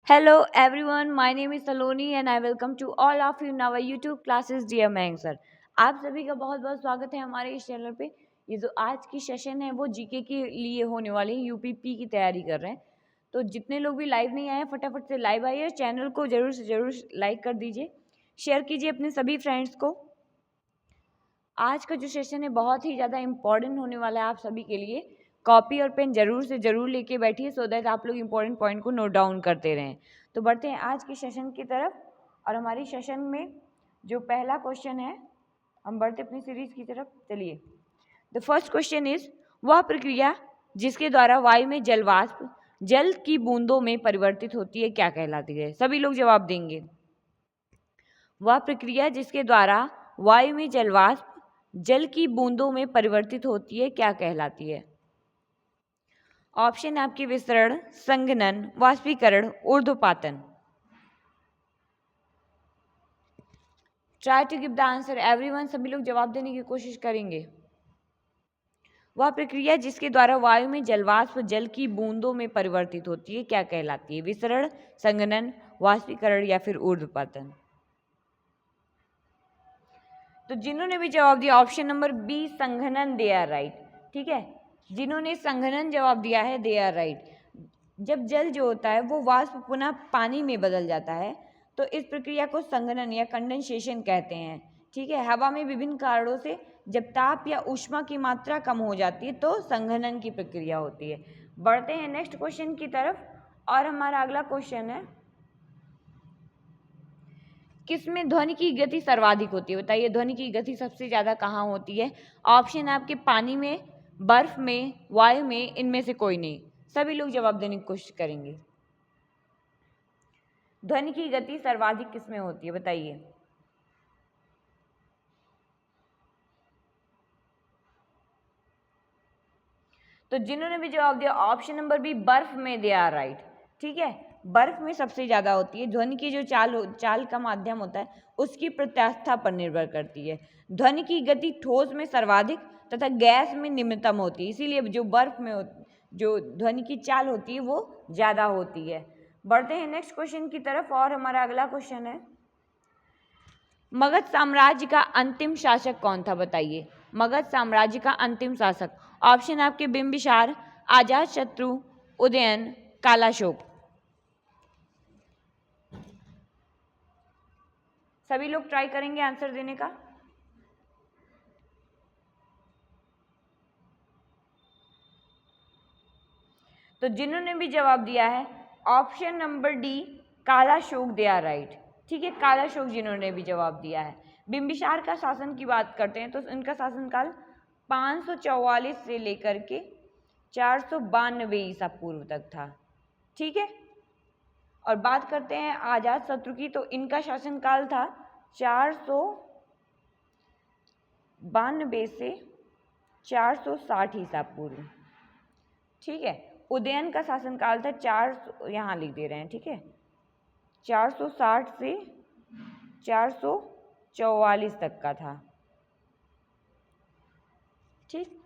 Hello everyone, my name is Saloni and I welcome to all of you in our YouTube classes Dear Mang Sir। आप सभी का बहुत बहुत स्वागत है हमारे इस चैनल पे। ये जो आज की सेशन है वो जीके के लिए होने वाले हैं, यूपीपी की तैयारी कर रहे हैं। तो जितने लोग भी लाइव नहीं आए फटाफट से लाइव आइए, चैनल को जरूर से जरूर लाइक कर दीजिए, शेयर कीजिए अपने सभी फ्रेंड्स को। आज का जो सेशन है बहुत ही ज़्यादा इम्पॉर्टेंट होने वाला है आप सभी के लिए। कॉपी और पेन जरूर से जरूर लेके बैठिए सो दैट आप लोग इम्पोर्टेंट पॉइंट को नोट डाउन करते रहें। तो बढ़ते हैं आज के सेशन की तरफ। और हमारी सेशन में जो पहला क्वेश्चन है, हम बढ़ते अपनी सीरीज की तरफ। चलिए, द फर्स्ट क्वेश्चन इज, वह प्रक्रिया जिसके द्वारा वायु में जलवाष्प जल की बूंदों में परिवर्तित होती है क्या कहलाती है? सभी लोग जवाब देंगे। वह प्रक्रिया जिसके द्वारा वायु में जलवाष्प जल की बूंदों में परिवर्तित होती है क्या कहलाती है? ऑप्शन आपके विसरण, संघनन, वाष्पीकरण, ऊर्ध्वपातन। Try to give the answer everyone, सभी लोग जवाब देने की कोशिश करेंगे। वह प्रक्रिया जिसके द्वारा वायु में जलवाष्प जल की बूंदों में परिवर्तित होती है क्या कहलाती है? विसरण, संघनन, वाष्पीकरण या फिर ऊर्ध्वपातन। तो जिन्होंने भी जवाब दिया ऑप्शन नंबर बी संघनन, दे आर राइट। ठीक है, जिन्होंने संघनन जवाब दिया है दे आर राइट। जब जल जो होता है वो वाष्प पुनः पानी में बदल जाता है तो इस प्रक्रिया को संघनन या कंडेंसेशन कहते हैं। ठीक है, हवा में विभिन्न कारणों से जब ताप या ऊष्मा की मात्रा कम हो जाती है तो संघनन की प्रक्रिया होती है। बढ़ते हैं नेक्स्ट क्वेश्चन की तरफ। और हमारा अगला क्वेश्चन है, किसमें ध्वनि की गति सर्वाधिक होती है? बताइए, ध्वनि की गति सबसे ज्यादा कहाँ होती है? ऑप्शन आपके पानी में, बर्फ में, वायु में, इनमें से कोई नहीं। सभी लोग जवाब देने की कोशिश करेंगे। ध्वनि की गति सर्वाधिक किसमें होती है बताइए? तो जिन्होंने भी जवाब दिया ऑप्शन नंबर बी बर्फ में, दे आर राइट। ठीक है, बर्फ में सबसे ज्यादा होती है। ध्वनि की जो चाल का माध्यम होता है उसकी प्रत्यास्थता पर निर्भर करती है। ध्वनि की गति ठोस में सर्वाधिक तथा गैस में निम्नतम होती है, इसीलिए जो बर्फ में जो ध्वनि की चाल होती है वो ज्यादा होती है। बढ़ते हैं नेक्स्ट क्वेश्चन की तरफ। और हमारा अगला क्वेश्चन है, मगध साम्राज्य का अंतिम शासक कौन था? बताइए, मगध साम्राज्य का अंतिम शासक। ऑप्शन आपके बिंबिसार, अजात शत्रु, उदयन, कालाशोक। सभी लोग ट्राई करेंगे आंसर देने का। तो जिन्होंने भी जवाब दिया है ऑप्शन नंबर डी कालाशोक, दे आर राइट। ठीक है, कालाशोक जिन्होंने भी जवाब दिया है। बिंबिसार का शासन की बात करते हैं तो इनका शासनकाल 544 से लेकर के 492 ईसा पूर्व तक था। ठीक है, और बात करते हैं आजाद शत्रु की तो इनका शासनकाल था 492 से 460 ईसा पूर्व। ठीक है, उदयन का शासनकाल था यहाँ लिख दे रहे हैं। ठीक है, 460 से 444 तक का था। ठीक,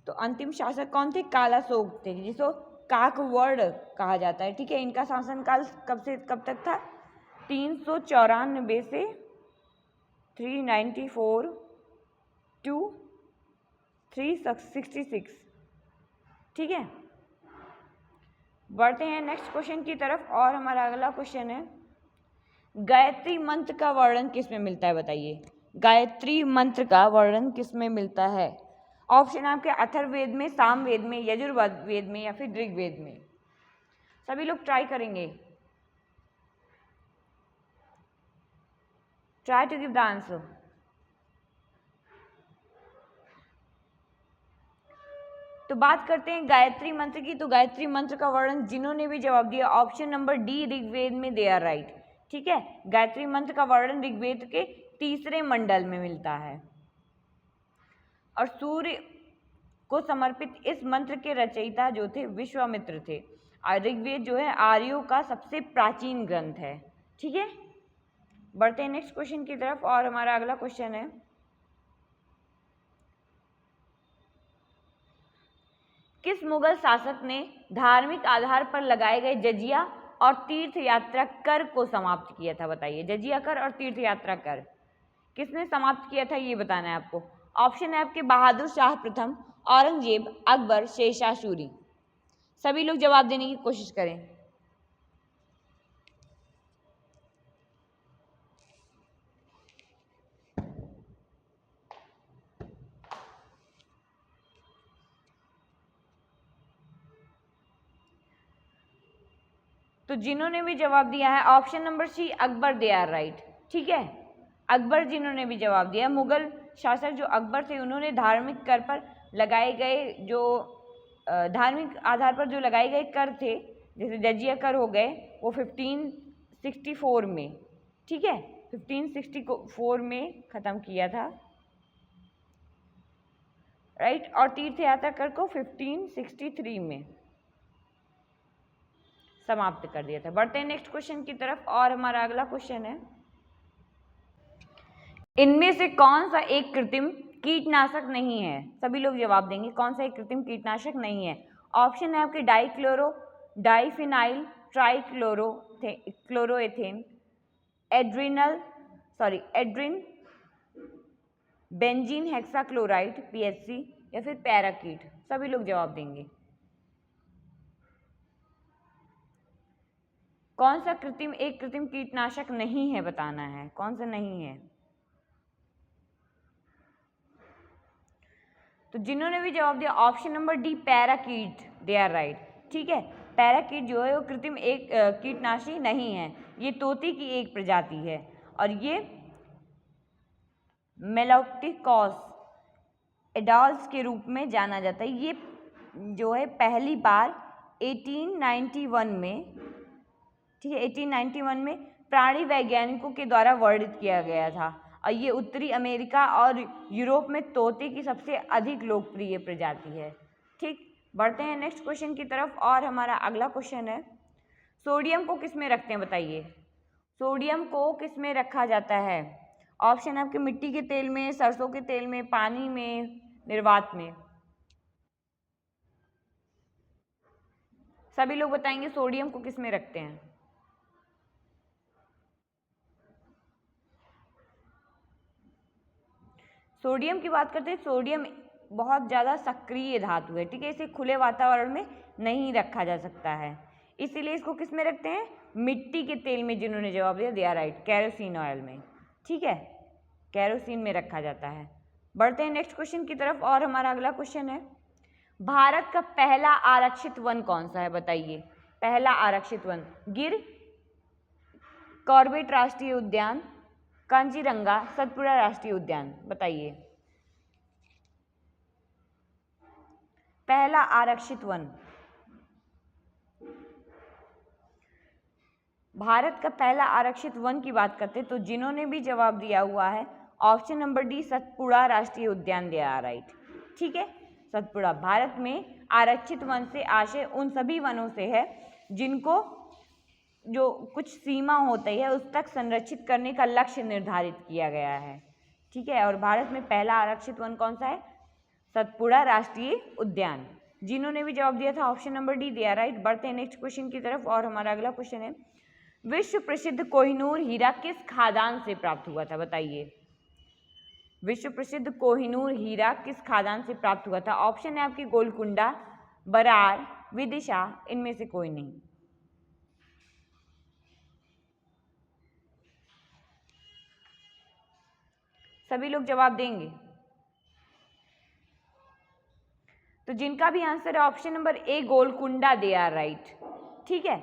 तो अंतिम शासक कौन थे? कालाशोक थे, जिसको काकवर्ड कहा जाता है। ठीक है, इनका शासनकाल कब से कब तक था? 394 से 394 टू 366। ठीक है, बढ़ते हैं नेक्स्ट क्वेश्चन की तरफ। और हमारा अगला क्वेश्चन है, गायत्री मंत्र का वर्णन किस में मिलता है? बताइए, गायत्री मंत्र का वर्णन किस में मिलता है? ऑप्शन आपके अथर्ववेद में, सामवेद में, यजुर्वेद में या फिर ऋग्वेद में। सभी लोग ट्राई करेंगे। Try to give the answer. तो बात करते हैं गायत्री मंत्र की। तो गायत्री मंत्र का वर्णन जिन्होंने भी जवाब दिया ऑप्शन नंबर डी ऋग्वेद में, दे आर राइट। ठीक है, गायत्री मंत्र का वर्णन ऋग्वेद के 3रे मंडल में मिलता है। और सूर्य को समर्पित इस मंत्र के रचयिता जो थे विश्वामित्र थे। और ऋग्वेद जो है आर्यों का सबसे प्राचीन ग्रंथ है। ठीक है, बढ़ते हैं नेक्स्ट क्वेश्चन की तरफ। और हमारा अगला क्वेश्चन है, किस मुगल शासक ने धार्मिक आधार पर लगाए गए जजिया और तीर्थ यात्रा कर को समाप्त किया था? बताइए, जजिया कर और तीर्थ यात्रा कर किसने समाप्त किया था, ये बताना है आपको। ऑप्शन है आपके बहादुर शाह प्रथम, औरंगजेब, अकबर, शेरशाह सूरी। सभी लोग जवाब देने की कोशिश करें। तो जिन्होंने भी जवाब दिया है option number C Akbar, they are right. ठीक है, अकबर जिन्होंने भी जवाब दिया, मुगल शासक जो अकबर थे उन्होंने धार्मिक कर पर लगाए गए जो धार्मिक आधार पर जो लगाए गए कर थे, जैसे जजिया कर हो गए, वो 1564 में, ठीक है, 1564 में खत्म किया था, राइट। और तीर्थ यात्रा कर को 1563 में समाप्त कर दिया था। बढ़ते हैं नेक्स्ट क्वेश्चन की तरफ, और हमारा अगला क्वेश्चन है, इनमें से कौन सा एक कृत्रिम कीटनाशक नहीं है? सभी लोग जवाब देंगे कौन सा एक कृत्रिम कीटनाशक नहीं है। ऑप्शन है आपके dichloro, diphenyl, chloroethane, Adrian, benzene hexachloride PHC, या फिर पैराकीट। सभी लोग जवाब देंगे कौन सा एक कृत्रिम कीटनाशक नहीं है, बताना है कौन सा नहीं है। तो जिन्होंने भी जवाब दिया option number D parakeet, they are right. ठीक है, पैराकीट जो है वो कृत्रिम एक कीटनाशी नहीं है, ये तोती की एक प्रजाति है और ये मेलाकोटिकस एडाल्स के रूप में जाना जाता है। ये जो है पहली बार 1891 में, ठीक है, 1891 में प्राणी वैज्ञानिकों के द्वारा वर्णित किया गया था और ये उत्तरी अमेरिका और यूरोप में तोते की सबसे अधिक लोकप्रिय प्रजाति है। ठीक, बढ़ते हैं नेक्स्ट क्वेश्चन की तरफ, और हमारा अगला क्वेश्चन है, सोडियम को किस में रखते हैं, बताइए। सोडियम को किस में रखा जाता है? ऑप्शन आपके मिट्टी के तेल में, सरसों के तेल में, पानी में, निर्वात में। सभी लोग बताएंगे सोडियम को किस में रखते हैं। सोडियम की बात करते हैं, सोडियम बहुत ज़्यादा सक्रिय धातु है, ठीक है, इसे खुले वातावरण में नहीं रखा जा सकता है, इसीलिए इसको किस में रखते हैं? मिट्टी के तेल में। जिन्होंने जवाब दिया they are right, kerosene oil में। ठीक है, कैरोसिन में रखा जाता है। बढ़ते हैं नेक्स्ट क्वेश्चन की तरफ, और हमारा अगला क्वेश्चन है, भारत का पहला आरक्षित वन कौन सा है, बताइए। पहला आरक्षित वन, गिर, कॉर्बेट राष्ट्रीय उद्यान, कांजीरंगा, सतपुड़ा राष्ट्रीय उद्यान, बताइए। पहला आरक्षित वन, भारत का पहला आरक्षित वन की बात करते हैं तो जिन्होंने भी जवाब दिया हुआ है ऑप्शन नंबर डी सतपुड़ा राष्ट्रीय उद्यान, दे आर राइट। ठीक है, सतपुड़ा। भारत में आरक्षित वन से आशय उन सभी वनों से है जिनको जो कुछ सीमा होती है उस तक संरक्षित करने का लक्ष्य निर्धारित किया गया है। ठीक है, और भारत में पहला आरक्षित वन कौन सा है? सतपुड़ा राष्ट्रीय उद्यान। जिन्होंने भी जवाब दिया था option number D, they are right. बढ़ते हैं नेक्स्ट क्वेश्चन की तरफ, और हमारा अगला क्वेश्चन है, विश्व प्रसिद्ध कोहिनूर हीरा किस खादान से प्राप्त हुआ था, बताइए। विश्व प्रसिद्ध कोहिनूर हीरा किस खादान से प्राप्त हुआ था? ऑप्शन है आपकी गोलकुंडा, बरार, विदिशा, इनमें से कोई नहीं। सभी लोग जवाब देंगे तो जिनका भी आंसर है option number A Golconda, they are right. ठीक है,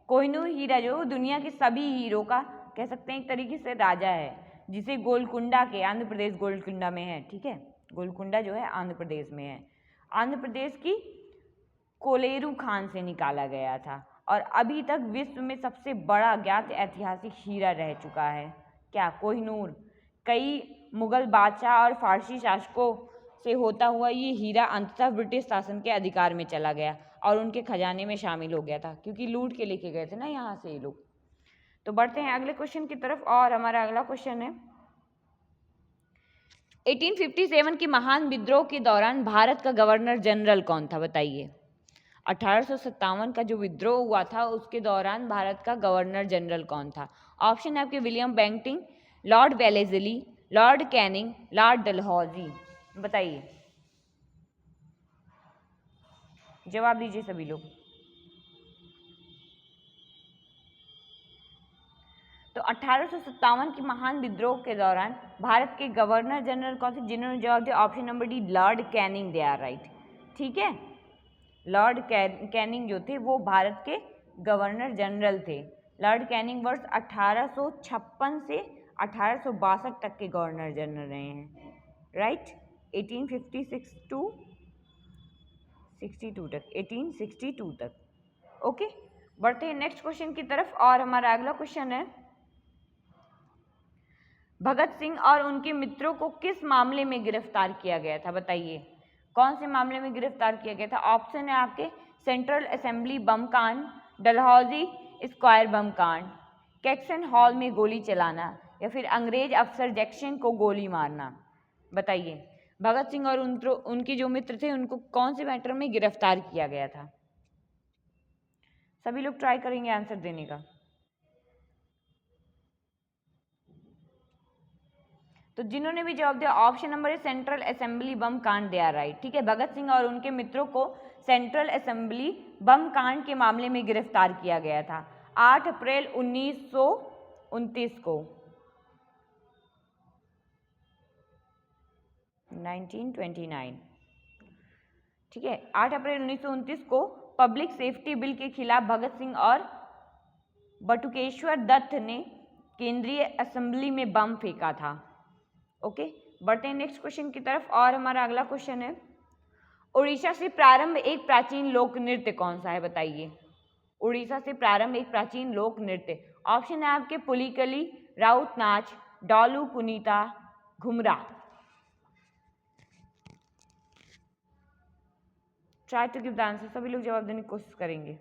कोहिनूर हीरा जो दुनिया के सभी हीरों का कह सकते हैं एक तरीके से राजा है, जिसे गोलकुंडा के आंध्र प्रदेश गोलकुंडा में है। ठीक है, गोलकुंडा जो है आंध्र प्रदेश में है, आंध्र प्रदेश की कोलेरू खान से निकाला गया था और अभी तक विश्व में सबसे बड़ा ज्ञात ऐतिहासिक हीरा रह चुका है। क्या? कोहिनूर। कई मुगल बादशाह और फारसी शासकों से होता हुआ ये हीरा अंततः ब्रिटिश शासन के अधिकार में चला गया और उनके खजाने में शामिल हो गया था, क्योंकि लूट के लेके गए थे ना यहाँ से ये लोग। तो बढ़ते हैं अगले क्वेश्चन की तरफ, और हमारा अगला क्वेश्चन है, 1857 के महान विद्रोह के दौरान भारत का गवर्नर जनरल कौन था, बताइए। 1857 का जो विद्रोह हुआ था उसके दौरान भारत का गवर्नर जनरल कौन था? ऑप्शन है आपके William Bentinck, Lord Wellesley, Lord Canning, Lord Dalhousie. बताइए, जवाब दीजिए सभी लोग। तो 1857 के महान विद्रोह के दौरान भारत के गवर्नर जनरल कौन थे? जिन्होंने जवाब दिया option number D, Lord Canning, they are right. ठीक है, लॉर्ड कैनिंग जो थे वो भारत के गवर्नर जनरल थे। लॉर्ड कैनिंग वर्ष 1856 से 1862 तक के गवर्नर जनरल रहे हैं, राइट। 1856 टू 62 तक, 1862 तक। ओके, बढ़ते हैं नेक्स्ट क्वेश्चन की तरफ। और हमारा अगला क्वेश्चन है, भगत सिंह और उनके मित्रों को किस मामले में गिरफ्तार किया गया था? बताइए, कौन से मामले में गिरफ्तार किया गया था? ऑप्शन है आपके सेंट्रल असेंबली बम कांड, डलहौजी स्क्वायर बम कांड, कैक्सन हॉल में गोली चलाना, या फिर अंग्रेज अफसर जैक्सन को गोली मारना। बताइए, भगत सिंह और उनके जो मित्र थे उनको कौन से मैटर में गिरफ्तार किया गया था? सभी लोग ट्राई करेंगे आंसर देने का। तो जिन्होंने भी जवाब दिया ऑप्शन नंबर है सेंट्रल असेंबली बम कांड, दे आर राइट। ठीक है, भगत सिंह और उनके मित्रों को सेंट्रल असेंबली बम कांड के मामले में गिरफ्तार किया गया था 8 अप्रैल 1929 को, 1929। ठीक है, 8 अप्रैल 1929 को पब्लिक सेफ्टी बिल के खिलाफ भगत सिंह और बटुकेश्वर दत्त ने केंद्रीय असेंबली में बम फेंका था। ओके, बढ़ते हैं नेक्स्ट क्वेश्चन की तरफ। और हमारा अगला क्वेश्चन है, उड़ीसा से प्रारंभ एक प्राचीन लोक नृत्य कौन सा है? बताइए, उड़ीसा से प्रारंभ एक प्राचीन लोक नृत्य। ऑप्शन है आपके पुलिकली, राउत नाच, डोलू पुनीता, Ghoomar. Try to give the answer, सभी लोग जवाब देने की कोशिश करेंगे।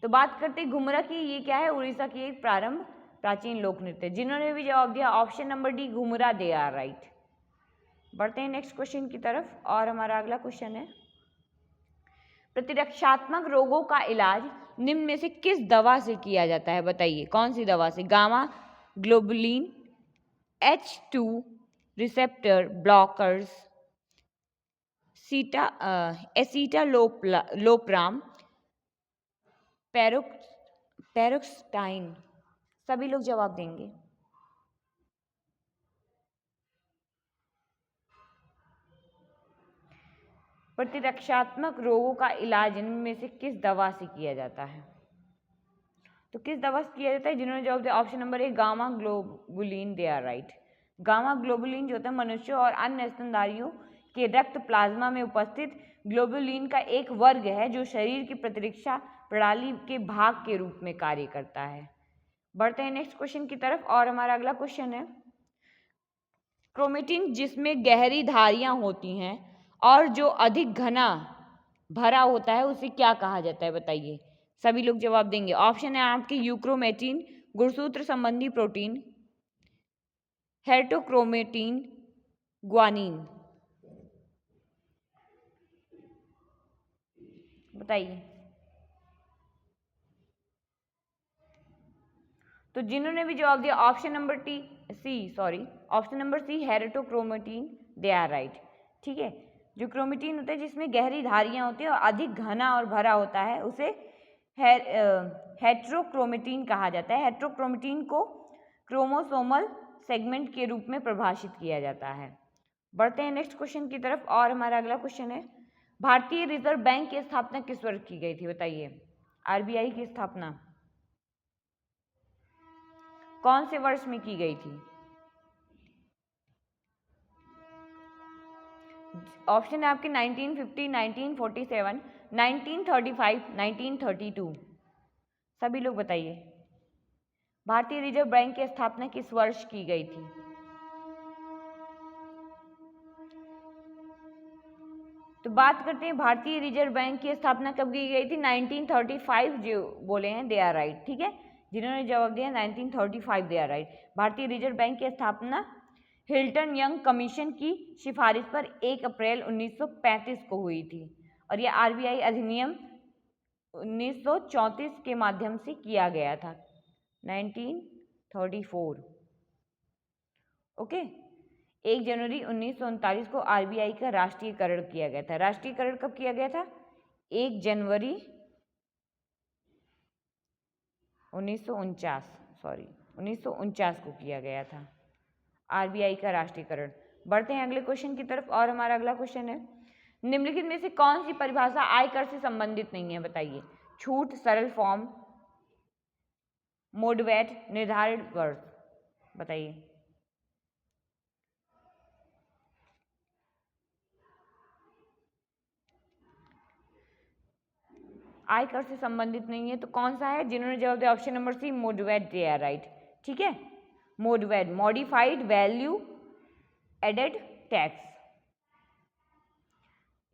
तो बात करते हैं घुमरा की। ये क्या है? उड़ीसा की एक प्रारंभ प्राचीन लोक नृत्य। जिन्होंने भी जवाब दिया option number D, Ghumra, they are right. बढ़ते हैं नेक्स्ट क्वेश्चन की तरफ। और हमारा अगला क्वेश्चन है, प्रतिरक्षात्मक रोगों का इलाज निम्न में से किस दवा से किया जाता है? बताइए, कौन सी दवा से? Gamma globulin, H2 receptor blockers, escitalopram, paroxetine. सभी लोग जवाब देंगे। प्रतिरक्षात्मक रोगों का इलाज इनमें से किस दवा से किया जाता है? तो किस दवा से किया जाता है? जिन्होंने जवाब दिया option number A, gamma globulin, they are right. Gamma globulin जो होता है मनुष्यों और अन्य स्तनधारियों के रक्त प्लाज्मा में उपस्थित ग्लोबुलिन का एक वर्ग है जो शरीर की प्रतिरक्षा प्रणाली के भाग के रूप में कार्य करता है। बढ़ते हैं नेक्स्ट क्वेश्चन की तरफ। और हमारा अगला क्वेश्चन है, क्रोमेटिन जिसमें गहरी धारियां होती हैं और जो अधिक घना भरा होता है उसे क्या कहा जाता है? बताइए, सभी लोग जवाब देंगे। ऑप्शन है आपके यूक्रोमेटिन, गुणसूत्र संबंधी प्रोटीन, हेटरोक्रोमेटिन, ग्वानिन। बताइए। तो जिन्होंने भी जवाब दिया option number option number C, heterochromatin, they are right. ठीक है, जो क्रोमेटिन होता है जिसमें गहरी धारियां होती हैं और अधिक घना और भरा होता है उसे हेटरोक्रोमेटिन कहा जाता है। हेटरोक्रोमेटिन को क्रोमोसोमल सेगमेंट के रूप में परिभाषित किया जाता है। बढ़ते हैं नेक्स्ट क्वेश्चन की तरफ। और हमारा अगला क्वेश्चन है, भारतीय रिजर्व बैंक की स्थापना किस वर्ष की गई थी? बताइए, आरबीआई की स्थापना कौन से वर्ष में की गई थी? ऑप्शन है आपके 1950, 1947, 1935, 1932। सभी लोग बताइए, भारतीय रिजर्व बैंक की स्थापना किस वर्ष की गई थी? तो बात करते हैं भारतीय रिजर्व बैंक की स्थापना कब की गई थी? 1935 जो बोले हैं, दे आर राइट। ठीक है, जिन्होंने जवाब दिया 1935, दे आर राइट। भारतीय रिजर्व बैंक की स्थापना हिल्टन यंग कमीशन की सिफारिश पर 1 अप्रैल 1935 को हुई थी और यह आरबीआई अधिनियम 1934 के माध्यम से किया गया था 1934। ओके। 1 जनवरी 1939 को आरबीआई का राष्ट्रीयकरण किया गया था। राष्ट्रीयकरण कब किया गया था? 1 जनवरी 1949 को किया गया था आरबीआई का राष्ट्रीयकरण। बढ़ते हैं अगले क्वेश्चन की तरफ और हमारा अगला क्वेश्चन है, निम्नलिखित में से कौन सी परिभाषा आयकर से संबंधित नहीं है? बताइए। छूट, सरल फॉर्म, मोडवेट, निर्धारित वर्ष। बताइए। आयकर से संबंधित नहीं है तो कौन सा है? जिन्होंने जवाब दिया option number C, MODVAT, they are right. ठीक है, MODVAT, modified value added tax,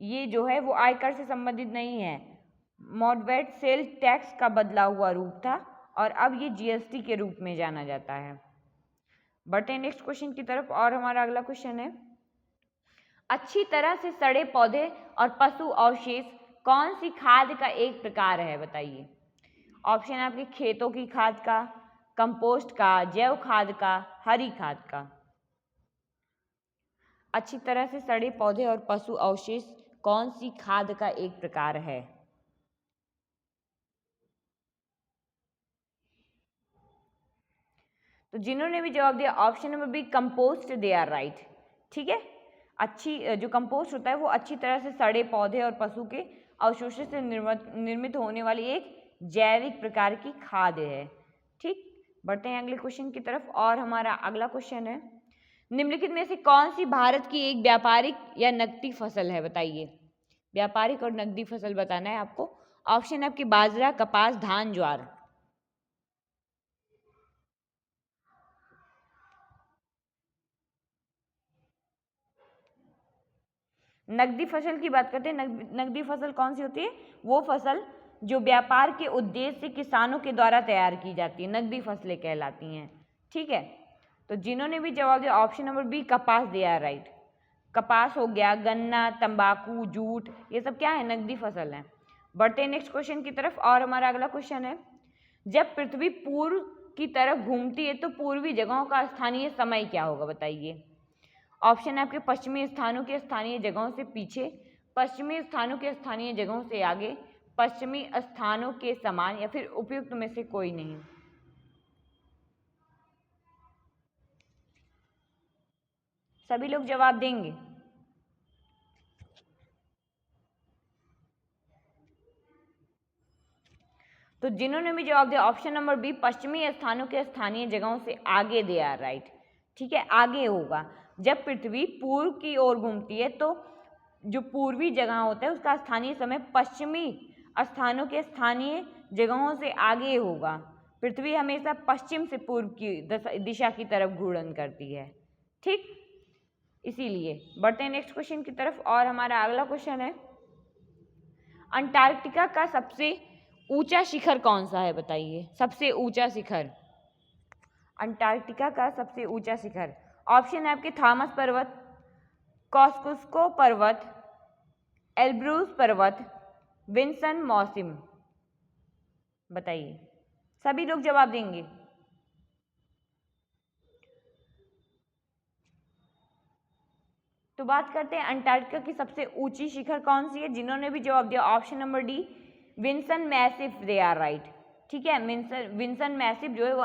ये जो है वो आयकर से संबंधित नहीं है। मॉडवेट सेल टैक्स का बदला हुआ रूप था और अब ये जीएसटी के रूप में जाना जाता है। बढ़ते हैं नेक्स्ट क्वेश्चन की तरफ और हमारा अगला क्वेश्चन है, अच्छी तरह से सड़े पौधे और पशु अवशेष कौन सी खाद का एक प्रकार है? बताइए। ऑप्शन है आपके खेतों की खाद का, कंपोस्ट का, जैव खाद का, हरी खाद का। अच्छी तरह से सड़े पौधे और पशु अवशेष कौन सी खाद का एक प्रकार है? तो जिन्होंने भी जवाब दिया option number B, compost, they are right. ठीक है, अच्छी जो कंपोस्ट होता है वो अच्छी तरह से सड़े पौधे और पशु के अवशेषों से निर्मित होने वाली एक जैविक प्रकार की खाद है। ठीक, बढ़ते हैं अगले क्वेश्चन की तरफ और हमारा अगला क्वेश्चन है, निम्नलिखित में से कौन सी भारत की एक व्यापारिक या नकदी फसल है? बताइए। व्यापारिक और नकदी फसल बताना है आपको। ऑप्शन है आपकी बाजरा, कपास, धान, ज्वार। नकदी फसल की बात करते हैं। नकदी फसल कौन सी होती है? वो फसल जो व्यापार के उद्देश्य से किसानों के द्वारा तैयार की जाती है, नकदी फसलें कहलाती हैं। ठीक है, तो जिन्होंने भी जवाब दिया ऑप्शन नंबर बी, कपास, दे आर राइट। कपास हो गया, गन्ना, तंबाकू, जूट, ये सब क्या है? नकदी फसल है। बढ़ते हैं नेक्स्ट क्वेश्चन की तरफ और हमारा अगला क्वेश्चन है, जब पृथ्वी पूर्व की तरफ घूमती है तो पूर्वी जगहों का स्थानीय समय क्या होगा? बताइए। ऑप्शन है आपके पश्चिमी स्थानों के स्थानीय जगहों से पीछे, पश्चिमी स्थानों के स्थानीय जगहों से आगे, पश्चिमी स्थानों के समान या फिर उपयुक्त में से कोई नहीं। सभी लोग जवाब देंगे। तो जिन्होंने भी जवाब दिया ऑप्शन नंबर बी, पश्चिमी स्थानों के स्थानीय जगहों से आगे, दे आर राइट। ठीक है, आगे होगा। जब पृथ्वी पूर्व की ओर घूमती है तो जो पूर्वी जगह होता है उसका स्थानीय समय पश्चिमी स्थानों के स्थानीय जगहों से आगे होगा। पृथ्वी हमेशा पश्चिम से पूर्व की दिशा की तरफ घूर्णन करती है। ठीक, इसीलिए। बढ़ते हैं नेक्स्ट क्वेश्चन की तरफ और हमारा अगला क्वेश्चन है, अंटार्कटिका का सबसे ऊंचा शिखर कौन सा है? बताइए। सबसे ऊंचा शिखर, अंटार्कटिका का सबसे ऊंचा शिखर। ऑप्शन है आपके थॉमस पर्वत, कॉस्कुस्को पर्वत, एल्ब्रूस पर्वत, विंसन मौसम। बताइए। सभी लोग जवाब देंगे। तो बात करते हैं अंटार्कटिका की सबसे ऊंची शिखर कौन सी है। जिन्होंने भी जवाब दिया option number D, Vinson Massif, they are right. ठीक है, विंसन मैसिव जो है वो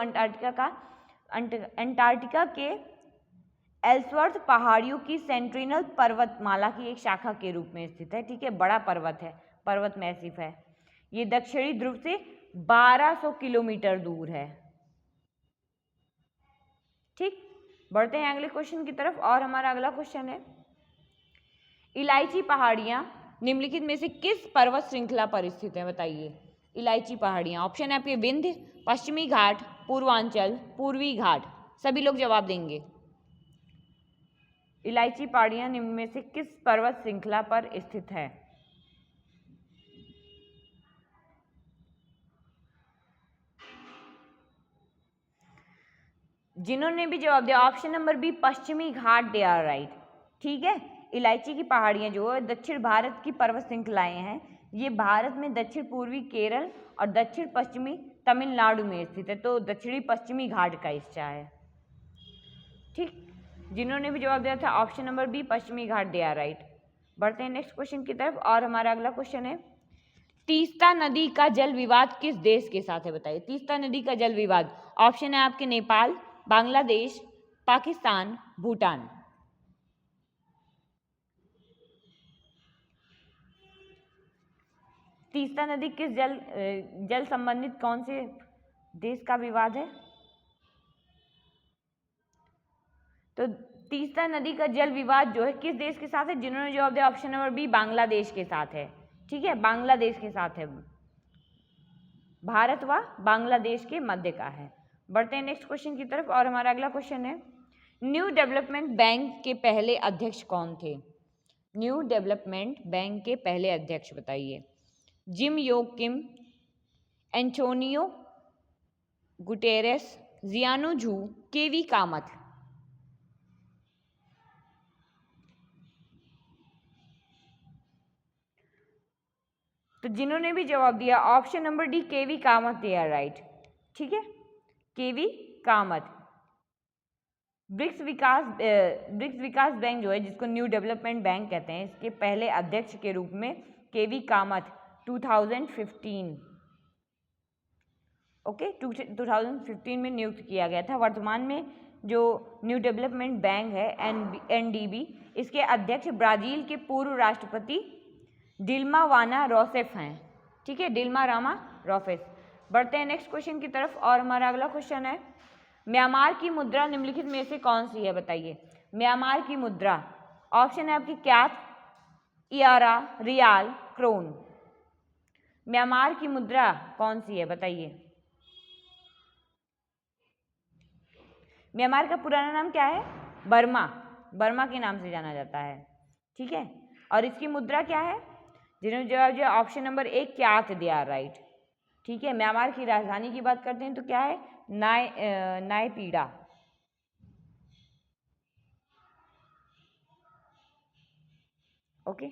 अंटार्कटिका के एल्सवर्थ पहाड़ियों की सेंट्रिनल पर्वतमाला की एक शाखा के रूप में स्थित है। ठीक है, बड़ा पर्वत है, पर्वत मैसिव है। ये दक्षिणी ध्रुव से 1200 किलोमीटर दूर है। ठीक, बढ़ते हैं अगले क्वेश्चन की तरफ और हमारा अगला क्वेश्चन है, इलायची पहाड़ियां निम्नलिखित में से किस पर्वत श्रृंखला पर स्थित है? बताइए। इलायची पहाड़ियां, ऑप्शन है आपके विंध्य, पश्चिमी घाट, पूर्वांचल, पूर्वी घाट। सभी लोग जवाब देंगे। इलायची पहाड़ियां निम्न में से किस पर्वत श्रृंखला पर स्थित है? जिन्होंने भी जवाब दिया ऑप्शन नंबर बी पश्चिमी घाट, दे आर राइट। ठीक है, इलायची की पहाड़ियाँ जो है दक्षिण भारत की पर्वत श्रृंखलाएं हैं, ये भारत में दक्षिण पूर्वी केरल और दक्षिण पश्चिमी तमिलनाडु में स्थित है, तो दक्षिणी पश्चिमी घाट का हिस्सा है। ठीक, जिन्होंने भी जवाब दिया था ऑप्शन नंबर बी पश्चिमी घाट, दे आर राइट। बढ़ते हैं नेक्स्ट क्वेश्चन की तरफ, और हमारा अगला क्वेश्चन है तीस्ता नदी का जल विवाद किस देश के साथ है, बताइए। तीस्ता नदी का जल विवाद, ऑप्शन है आपके नेपाल, बांग्लादेश, पाकिस्तान, भूटान। तीस्ता नदी किस जल संबंधित कौन से देश का विवाद है? तो तीस्ता नदी का जल विवाद जो है किस देश के साथ है? जिन्होंने जवाब दिया ऑप्शन नंबर बी बांग्लादेश के साथ है। ठीक है, बांग्लादेश के साथ है, भारत व बांग्लादेश के मध्य का है। बढ़ते हैं नेक्स्ट क्वेश्चन की तरफ, और हमारा अगला क्वेश्चन है न्यू डेवलपमेंट बैंक के पहले अध्यक्ष कौन थे? न्यू डेवलपमेंट बैंक के पहले अध्यक्ष बताइए। Jim Yong Kim, Antonio Guterres, Jiano Zhu, KV Kamath. तो जिन्होंने भी जवाब दिया option number D KV Kamath, they are right. ठीक है, केवी कामत। ब्रिक्स विकास बैंक जो है जिसको न्यू डेवलपमेंट बैंक कहते हैं, इसके पहले अध्यक्ष के रूप में केवी कामत 2015 ओके 2015 में नियुक्त किया गया था। वर्तमान में जो न्यू डेवलपमेंट बैंक है एनडीबी, इसके अध्यक्ष ब्राजील के पूर्व राष्ट्रपति डिल्मा वाना रोसेफ हैं। ठीक है, डिल्मा रामा रोसेफ। बढ़ते हैं नेक्स्ट क्वेश्चन की तरफ, और हमारा अगला क्वेश्चन है म्यांमार की मुद्रा निम्नलिखित में से कौन सी है, बताइए। म्यांमार की मुद्रा, ऑप्शन है आपकी क्यात, इयारा, रियाल, क्रोन। म्यांमार की मुद्रा कौन सी है बताइए। म्यांमार का पुराना नाम क्या है? बर्मा, बर्मा के नाम से जाना जाता है। ठीक है, और इसकी मुद्रा क्या है? जिन्होंने जवाब दिया ऑप्शन नंबर ए क्यात, दिया राइट। ठीक है, म्यांमार की राजधानी की बात करते हैं तो क्या है? नायपीड़ा। ओके,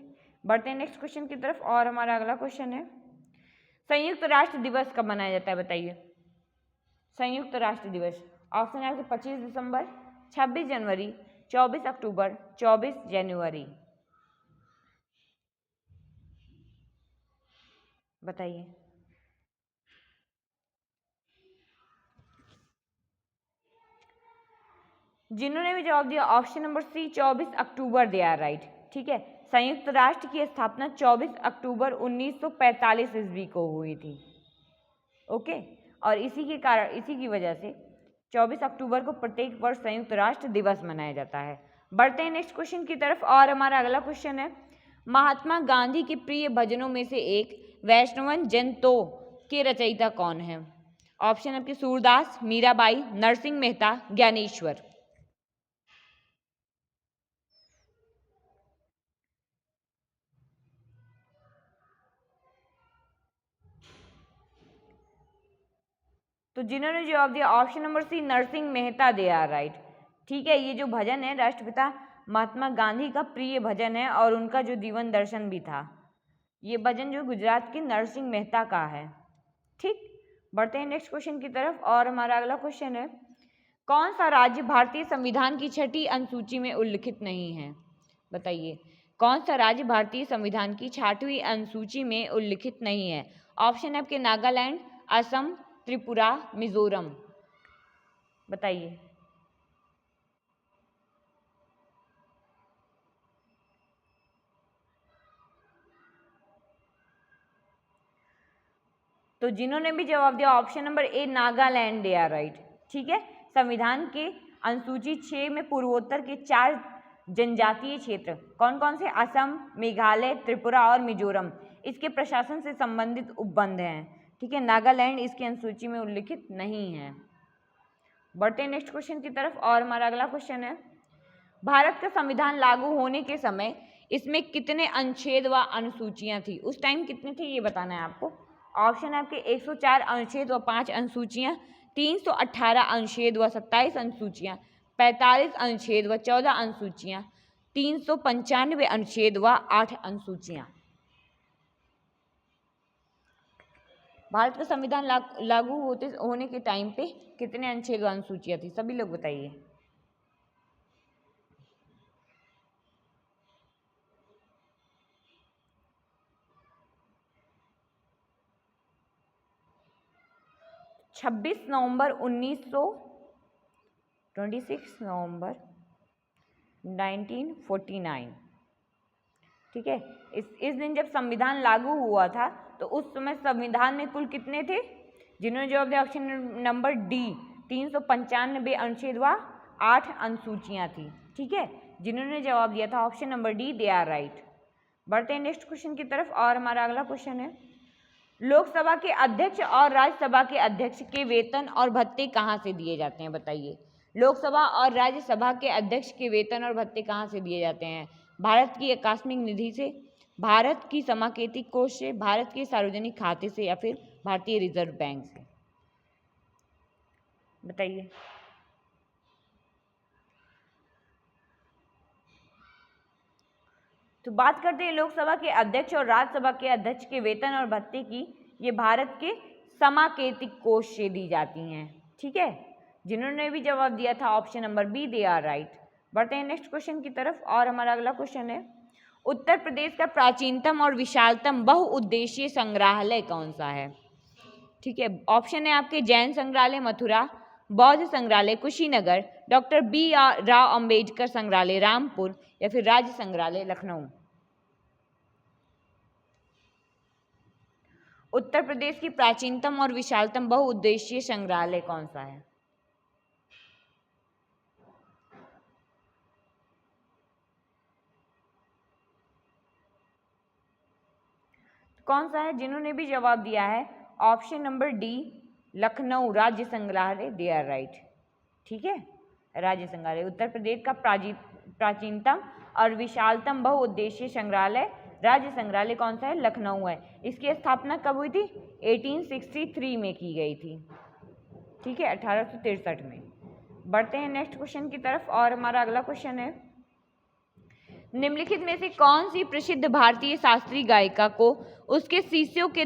बढ़ते हैं नेक्स्ट क्वेश्चन की तरफ, और हमारा अगला क्वेश्चन है संयुक्त राष्ट्र दिवस कब मनाया जाता है, बताइए। संयुक्त राष्ट्र दिवस, ऑप्शन है आपके 25 दिसंबर, 26 जनवरी, 24 अक्टूबर, 24 जनवरी। बताइए। जिन्होंने भी जवाब दिया ऑप्शन नंबर सी 24 अक्टूबर, दिया राइट। ठीक है, संयुक्त राष्ट्र की स्थापना 24 अक्टूबर 1945 ईस्वी को हुई थी। ओके, और इसी की वजह से 24 अक्टूबर को प्रत्येक वर्ष संयुक्त राष्ट्र दिवस मनाया जाता है। बढ़ते हैं नेक्स्ट क्वेश्चन की तरफ, और हमारा अगला क्वेश्चन है महात्मा गांधी के प्रिय भजनों में से एक वैष्णवन जन तो के रचयिता कौन है? ऑप्शन आपके सूरदास, मीराबाई, नरसिंह मेहता, ज्ञानेश्वर। तो जिन्होंने जवाब दिया option number C Narsinh Mehta, they are right. ठीक है, ये जो भजन है राष्ट्रपिता महात्मा गांधी का प्रिय भजन है और उनका जो जीवन दर्शन भी था। ये भजन जो गुजरात के नरसिंह मेहता का है। ठीक, बढ़ते हैं नेक्स्ट क्वेश्चन की तरफ, और हमारा अगला क्वेश्चन है कौन सा राज्य भारतीय संविधान की 6ठी अनुसूची में उल्लिखित नहीं है? बताइए, कौन सा राज्य भारतीय संविधान की 6वीं अनुसूची में उल्लिखित नहीं है? ऑप्शन है आपके नागालैंड, असम, त्रिपुरा, मिजोरम। बताइए। तो जिन्होंने भी जवाब दिया option number A Nagaland, they are right. ठीक है, संविधान के अनुसूची 6 में पूर्वोत्तर के 4 जनजातीय क्षेत्र कौन कौन से? असम, मेघालय, त्रिपुरा और मिजोरम, इसके प्रशासन से संबंधित उपबंध हैं। ठीक है, नागालैंड इसकी अनुसूची में उल्लिखित नहीं है। बढ़ते हैं नेक्स्ट क्वेश्चन की तरफ, और हमारा अगला क्वेश्चन है भारत का संविधान लागू होने के समय इसमें कितने अनुच्छेद व अनुसूचियां थी? उस टाइम कितने थे ये बताना है आपको। ऑप्शन है आपके 104 अनुच्छेद व 5 अनुसूचियां 318 अनुच्छेद व 27 अनुसूचियाँ, 45 अनुच्छेद व 14 अनुसूचियाँ, 395 अनुच्छेद व 8 अनुसूचियाँ। भारत का संविधान लागू होने के टाइम पे कितने अनुच्छेद व अनुसूचियाँ थी, सभी लोग बताइए। छब्बीस नवंबर 1949, ठीक है। इस दिन जब संविधान लागू हुआ था तो उस समय संविधान में कुल कितने थे? जिन्होंने जवाब दिया ऑप्शन नंबर डी, 395 अनुच्छेद व 8 अनुसूचियाँ थी, ठीक है। जिन्होंने जवाब दिया था option number D, they are right. बढ़ते हैं नेक्स्ट क्वेश्चन की तरफ और हमारा अगला क्वेश्चन है, लोकसभा के अध्यक्ष और राज्यसभा के अध्यक्ष के वेतन और भत्ते कहाँ से दिए जाते हैं, बताइए। लोकसभा और राज्यसभा के अध्यक्ष के वेतन और भत्ते कहाँ से दिए जाते हैं? भारत की आकस्मिक निधि से, भारत की समाकेतिक कोष से, भारत के सार्वजनिक खाते से या फिर भारतीय रिजर्व बैंक से, बताइए। तो बात करते हैं लोकसभा के अध्यक्ष और राज्यसभा के अध्यक्ष के वेतन और भत्ते की, ये भारत के समाकेतिक कोष से दी जाती हैं, ठीक है। जिन्होंने भी जवाब दिया था option number B, they are right. बढ़ते हैं नेक्स्ट क्वेश्चन की तरफ और हमारा अगला क्वेश्चन है, उत्तर प्रदेश का प्राचीनतम और विशालतम बहुउद्देशीय संग्रहालय कौन सा है, ठीक है। ऑप्शन है आपके जैन संग्रहालय मथुरा, बौद्ध संग्रहालय Kushinagar, doctor B R Rao Ambedkar संग्रहालय रामपुर या फिर राज्य संग्रहालय लखनऊ। उत्तर प्रदेश की प्राचीनतम और विशालतम बहुउद्देशीय संग्रहालय कौन सा है? कौन सा है? जिन्होंने भी जवाब दिया है ऑप्शन नंबर डी, लखनऊ राज्य संग्रहालय, दे आर राइट, ठीक है। राज्य संग्रहालय उत्तर प्रदेश का प्राचीनतम और विशालतम बहुउद्देशीय संग्रहालय राज्य संग्रहालय कौन सा है? लखनऊ है। इसकी स्थापना कब हुई थी? 1863 में की गई थी, ठीक है, 1863 में। बढ़ते हैं नेक्स्ट क्वेश्चन की तरफ और हमारा अगला क्वेश्चन है, निम्नलिखित में से कौन सी प्रसिद्ध भारतीय शास्त्रीय गायिका को उसके शिष्यों के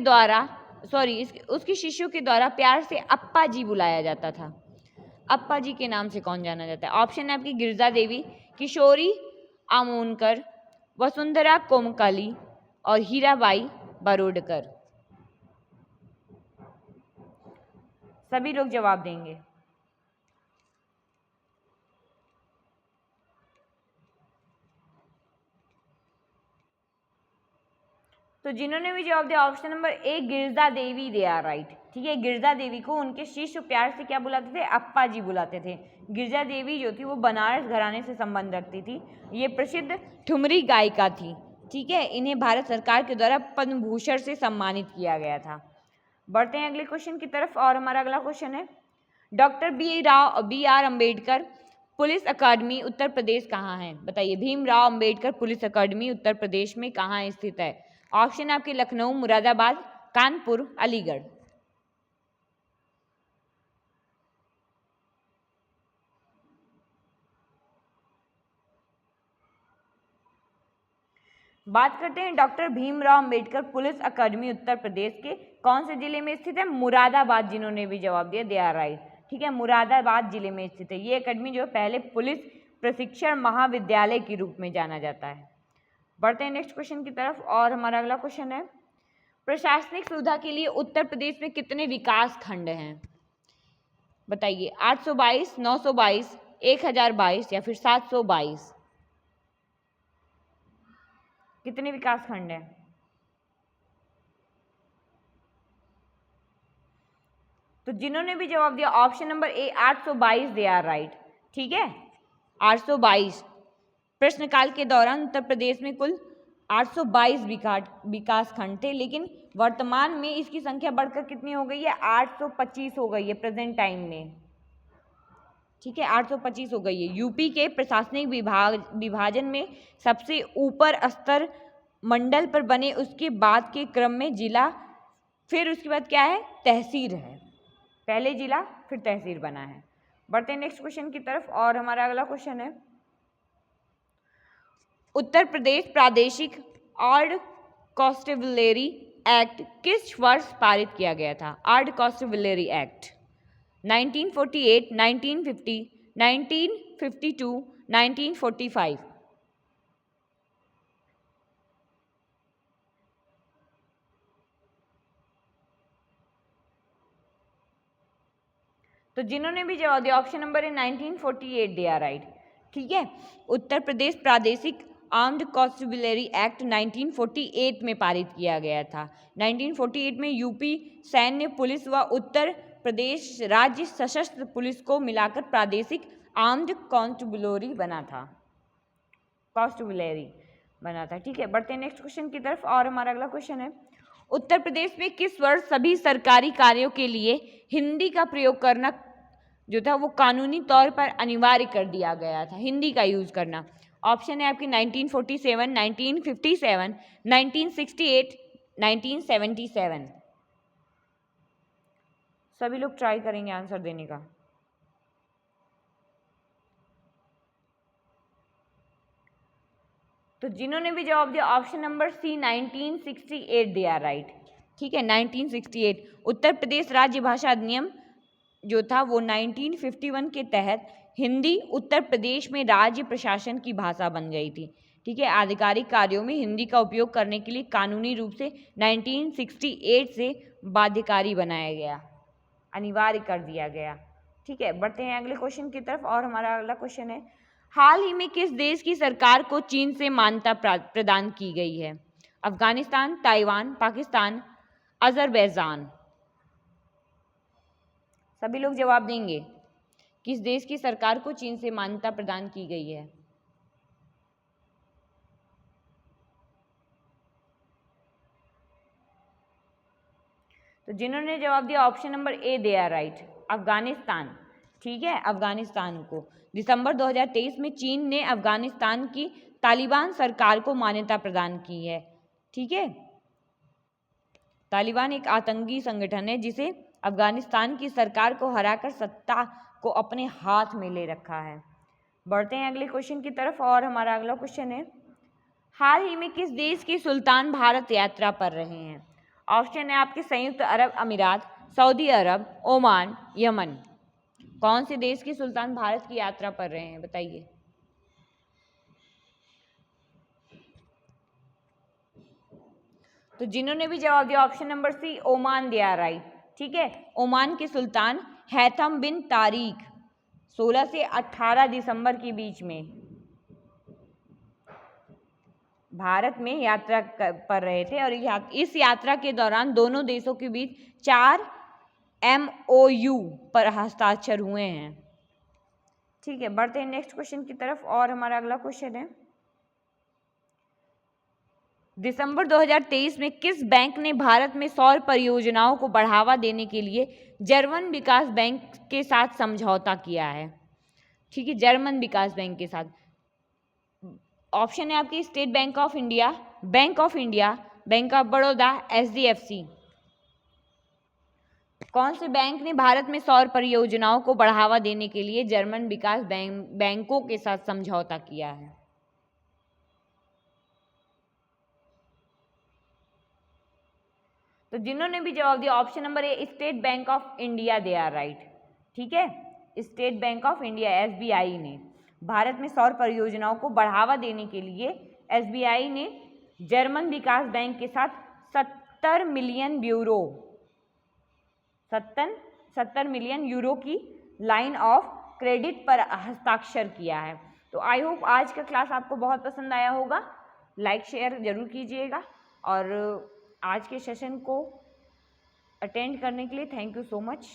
द्वारा प्यार से अप्पा जी बुलाया जाता था? अप्पा जी के नाम से कौन जाना जाता है? ऑप्शन है आपकी गिरजा देवी, किशोरी आमोनकर, वसुंधरा कोमकली और हीराबाई बरोडकर। सभी लोग जवाब देंगे। तो जिन्होंने भी जवाब दिया option number A, Girija Devi, they are right, ठीक है। गिरजा देवी को उनके शिष्य प्यार से क्या बुलाते थे? अप्पा जी बुलाते थे। गिरजा देवी जो थी वो बनारस घराने से संबंध रखती थी। ये प्रसिद्ध ठुमरी गायिका थी, ठीक है। इन्हें भारत सरकार के द्वारा पद्म भूषण से सम्मानित किया गया था। बढ़ते हैं अगले क्वेश्चन की तरफ और हमारा अगला क्वेश्चन है, doctor B R Ambedkar police academy Uttar Pradesh कहाँ है? बताइए। भीमराव अम्बेडकर पुलिस अकादमी उत्तर प्रदेश में कहाँ स्थित है? ऑप्शन आपके लखनऊ, मुरादाबाद, कानपुर, अलीगढ़। बात करते हैं doctor Bhimrao Ambedkar police academy Uttar प्रदेश के कौन से जिले में स्थित है? मुरादाबाद। जिन्होंने भी जवाब दिया, दे आर राइट, ठीक है। मुरादाबाद जिले में स्थित है। ये अकादमी जो पहले पुलिस प्रशिक्षण महाविद्यालय के रूप में जाना जाता है। बढ़ते हैं नेक्स्ट क्वेश्चन की तरफ और हमारा अगला क्वेश्चन है, प्रशासनिक सुविधा के लिए उत्तर प्रदेश में कितने विकास खंड हैं? बताइए। 822, 922, 1022 या फिर 722? कितने विकास खंड हैं? तो जिन्होंने भी जवाब दिया option number A, 822, they are right, ठीक है। 822 प्रश्नकाल के दौरान उत्तर प्रदेश में कुल 822 विकास खंड थे, लेकिन वर्तमान में इसकी संख्या बढ़कर कितनी हो गई है? 825 हो गई है प्रेजेंट टाइम में, ठीक है। 825 हो गई है। यूपी के प्रशासनिक विभाजन में सबसे ऊपर स्तर मंडल पर बने, उसके बाद के क्रम में जिला, फिर उसके बाद क्या है? तहसील है, पहले जिला फिर तहसील बना है। बढ़ते हैं नेक्स्ट क्वेश्चन की तरफ और हमारा अगला क्वेश्चन है, उत्तर प्रदेश प्रादेशिक आर्ड कॉन्स्टेबलरी एक्ट किस वर्ष पारित किया गया था? आर्ड कॉन्स्टेबलरी एक्ट 1948, 1950, 1952, 1945। तो जिन्होंने भी जवाब दिया ऑप्शन नंबर है 1948 दिया राइट। ठीक है, उत्तर प्रदेश प्रादेशिक आर्म्ड कॉन्स्टेबलरी एक्ट 1948 में पारित किया गया था। 1948 में यूपी सैन्य पुलिस व उत्तर प्रदेश राज्य सशस्त्र पुलिस को मिलाकर प्रादेशिक आर्म्ड कॉन्स्टेबलरी बना था, कॉन्स्टेबलरी बना था। ठीक है, बढ़ते हैं नेक्स्ट क्वेश्चन की तरफ और हमारा अगला क्वेश्चन है, उत्तर प्रदेश में किस वर्ष सभी सरकारी कार्यों के लिए हिंदी का प्रयोग करना जो था वो कानूनी तौर पर अनिवार्य कर दिया गया था, हिंदी का यूज करना? ऑप्शन है आपकी 1947, 1957, 1968, 1977। सभी लोग ट्राई करेंगे आंसर देने का। तो जिन्होंने भी जवाब दिया ऑप्शन नंबर सी 1968 दिया राइट। ठीक है, 1968 उत्तर प्रदेश राज्य भाषा अधिनियम जो था वो 1951 के तहत हिंदी उत्तर प्रदेश में राज्य प्रशासन की भाषा बन गई थी। ठीक है, आधिकारिक कार्यों में हिंदी का उपयोग करने के लिए कानूनी रूप से 1968 से बाध्यकारी बनाया गया, अनिवार्य कर दिया गया। ठीक है, बढ़ते हैं अगले क्वेश्चन की तरफ और हमारा अगला क्वेश्चन है, हाल ही में किस देश की सरकार को चीन से मान्यता प्रदान की गई है? Afghanistan, Taiwan, Pakistan, Azerbaijan. सभी लोग जवाब देंगे, किस देश की सरकार को चीन से मान्यता प्रदान की गई है? तो जिन्होंने जवाब दिया ऑप्शन नंबर ए दिया राइट, अफगानिस्तान। ठीक है, अफगानिस्तान को दिसंबर 2023 में चीन ने अफगानिस्तान की तालिबान सरकार को मान्यता प्रदान की है। ठीक है, तालिबान एक आतंकी संगठन है जिसे अफगानिस्तान की सरकार को हराकर सत्ता को अपने हाथ में ले रखा है। बढ़ते हैं अगले क्वेश्चन की तरफ और हमारा अगला क्वेश्चन है, हाल ही में किस देश के सुल्तान भारत यात्रा पर रहे हैं? ऑप्शन है आपके संयुक्त अरब अमीरात, सऊदी अरब, ओमान, यमन। कौन से देश के सुल्तान भारत की यात्रा पर रहे हैं बताइए? तो जिन्होंने भी जवाब दिया ऑप्शन नंबर सी ओमान दिया राइट। ठीक है, ओमान के सुल्तान हैथम बिन तारिक 16 से 18 दिसंबर के बीच में भारत में यात्रा पर रहे थे और इस यात्रा के दौरान दोनों देशों के बीच 4 MOU पर हस्ताक्षर हुए हैं। ठीक है, बढ़ते हैं नेक्स्ट क्वेश्चन की तरफ और हमारा अगला क्वेश्चन है, दिसंबर 2023 में किस बैंक ने भारत में सौर परियोजनाओं को बढ़ावा देने के लिए जर्मन विकास बैंक के साथ समझौता किया है? ठीक है, जर्मन विकास बैंक के साथ। ऑप्शन है आपकी state Bank of India, bank of India, bank of Baroda, SDFC। कौन से बैंक ने भारत में सौर परियोजनाओं को बढ़ावा देने के लिए जर्मन विकास बैंकों के साथ समझौता किया है? तो जिन्होंने भी जवाब दिया option number A State Bank of India they are right. ठीक है, State Bank of India SBI ने भारत में सौर परियोजनाओं को बढ़ावा देने के लिए SBI ने जर्मन विकास बैंक के साथ 70 मिलियन यूरो की लाइन ऑफ क्रेडिट पर हस्ताक्षर किया है। तो आई होप आज का क्लास आपको बहुत पसंद आया होगा, लाइक शेयर जरूर कीजिएगा और आज के सेशन को अटेंड करने के लिए थैंक यू सो मच।